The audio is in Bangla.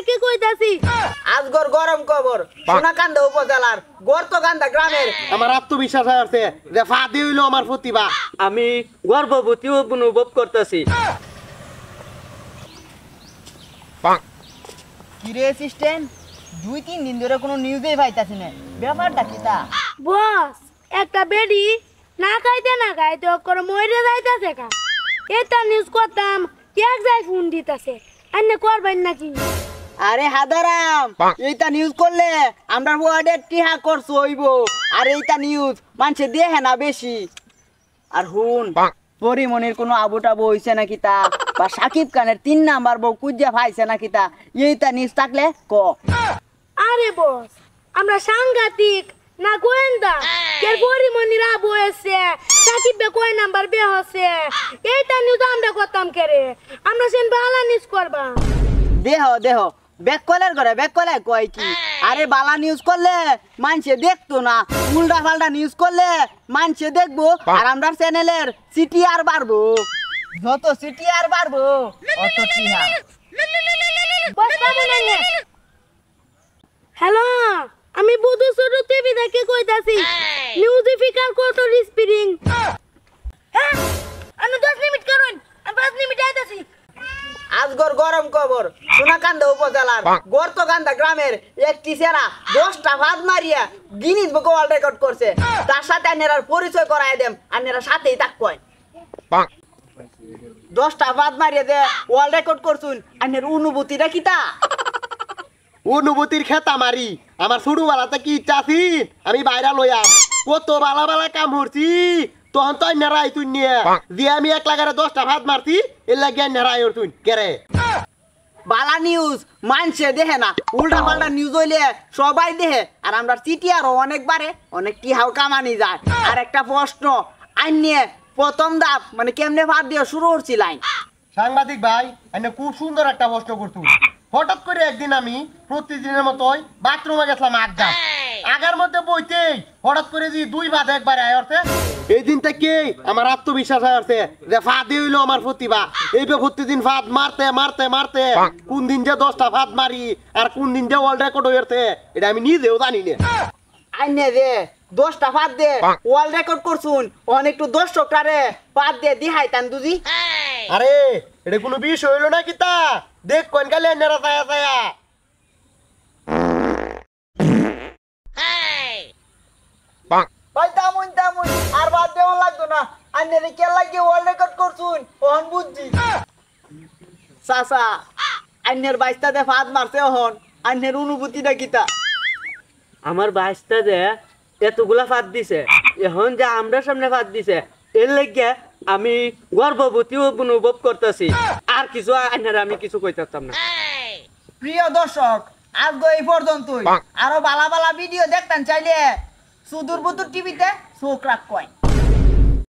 দেখে কইতাছি আজগর গরম খবর সোনাকান্দা উপজেলার গর্তকান্দা গ্রামের আমার আত্মবিশ্বাস আছে যে ফাদি হইলো আমার প্রতিভা। আমি গর্ভবতী অনুভব করতেছি। কিরে অ্যাসিস্ট্যান্ট 2-3 দিন ধরে কোনো নিউজই পাইতাছি না, ব্যাপারটা কি তা? বস একটা বেডি না খাইতে করে মরে যাইতাছে কা এটা নিউজ করতাম এক যাই ফোন দিতাছে আন্নে করবেন নাকি? আরে হাদারাম, এইটা নিউজ করলে আমরা ওয়ার্ডের টিহা করছ হইব। আর এইটা নিউজ মানুষে দেখে না বেশি। আর হুন পরিমনির কোনো আবু টাবু হইছে নাকি তা, বা সাকিব খানের 3 নাম্বার বউ কুজ্জা পাইছে নাকি তা, এইটা নিউজ থাকলে ক। আরে বস আমরা সাংঘাতিক না গোয়েন্দা কের পরিমনির আবু এসে সাকিব বে কয় নাম্বার বে হচ্ছে এইটা নিউজ আমরা করতাম কেরে, আমরা সেন বালা নিউজ করবা। দেহ দেহ ব্যাককলের করে ব্যাককলে কয় কি? আরে বালা নিউজ করলে মানুষে দেখতো না, উল্টা পাল্টা নিউজ করলে মানুষে দেখবো আর আমরা চ্যানেলের সিটি আর বাড়বো। যত সিটি আর বাড়বো অত টিহা। বস বাবু নানে হ্যালো, আমি বুধু ছোট টিভি দেখে কইতাছি নিউজিফিকার কোটর স্প্রিং। হ্যাঁ আমি 10 মিনিট করুন, আমি 5 মিনিট আইতাছি। আজগর গরম খবর সোনাকান্দা উপজেলার গর্তকান্দা গ্রামের একটি সেরা 10টা ভাত মারিয়া গিনিস বুকে ওয়ার্ল্ড রেকর্ড করছে। তার সাথে আপনারা পরিচয় করায় দেন, আপনারা সাথেই থাকুন। 10টা ভাত মারিয়া দে ওয়ার্ল্ড রেকর্ড করছুন, আপনার অনুভূতিটা কি তা? অনুভূতির খেতা মারি আমার ছোটবেলাতে কি ইচ্ছা আছিল আমি বাইরা লইয়াম, কত বালা বালা কাম করছি। তখন তো নেড়াই তুই নিয়ে যে আমি এক লাগারে 10টা ভাত মারছি এর লাগিয়ে নেড়াই তুই কেরে। বালা নিউজ মানছে দেখে না, উল্টা পাল্টা নিউজ হইলে সবাই দেখে। আর আমরা চিঠি আরো অনেকবারে অনেক কি হাও কামানি যায়। আর একটা প্রশ্ন আইনে প্রথম ধাপ মানে কেমনে ভাত দিয়ে শুরু করছিলাম। সাংবাদিক ভাই আমি খুব সুন্দর একটা প্রশ্ন করতো। হঠাৎ করে একদিন আমি প্রতিদিনের মতোই বাথরুমে গেছিলাম আড্ডা, আগার মধ্যে বইতেই হঠাৎ করে যে 2 ভাত একবারে আয়রতে। এই দিন থেকে আমার আত্মবিশ্বাস আছে যে ফাদি হইলো আমার প্রতিভা। এই প্রতিদিন ভাত মারতে মারতে মারতে কোন দিন যে 10টা ভাত মারি আর কোন দিন যে ওয়ার্ল্ড রেকর্ড হইতে এটা আমি নিজেও জানি না। আইনে দে 10টা ভাত দে ওয়ার্ল্ড রেকর্ড করছুন, অনেক একটু দর্শকটারে ভাত দিয়ে দিহাইতাম দুজি। আরে এটা কোনো বিষয় হইলো না কি তা, দেখ কোন কালে নেড়া ছায়া ছায়া। ভাই তামুন তামুন আর ভাত দেওয়া লাগতো না, আইনে দে কে লাগিয়ে ওয়ার্ল্ড রেকর্ড করছুন ওহন বুঝছি। চাচা আইনের 22টা দে ভাত মারছে ওহন, আইনের অনুভূতিটা কি তা? আমার বাইশটা যে এতগুলা ফাঁদ দিছে, এখন যে আমরা সামনে ফাঁদ দিছে এর লেগে আমি গর্ভবতী অনুভব করতেছি। আর কিছু আইনার আমি কিছু কইতাম না। প্রিয় দর্শক আজ এই পর্যন্তই। আরো বালা বালা ভিডিও দেখতেন চাইলে সুদূর বুদুর টিভিতে চোখ রাখ কয়।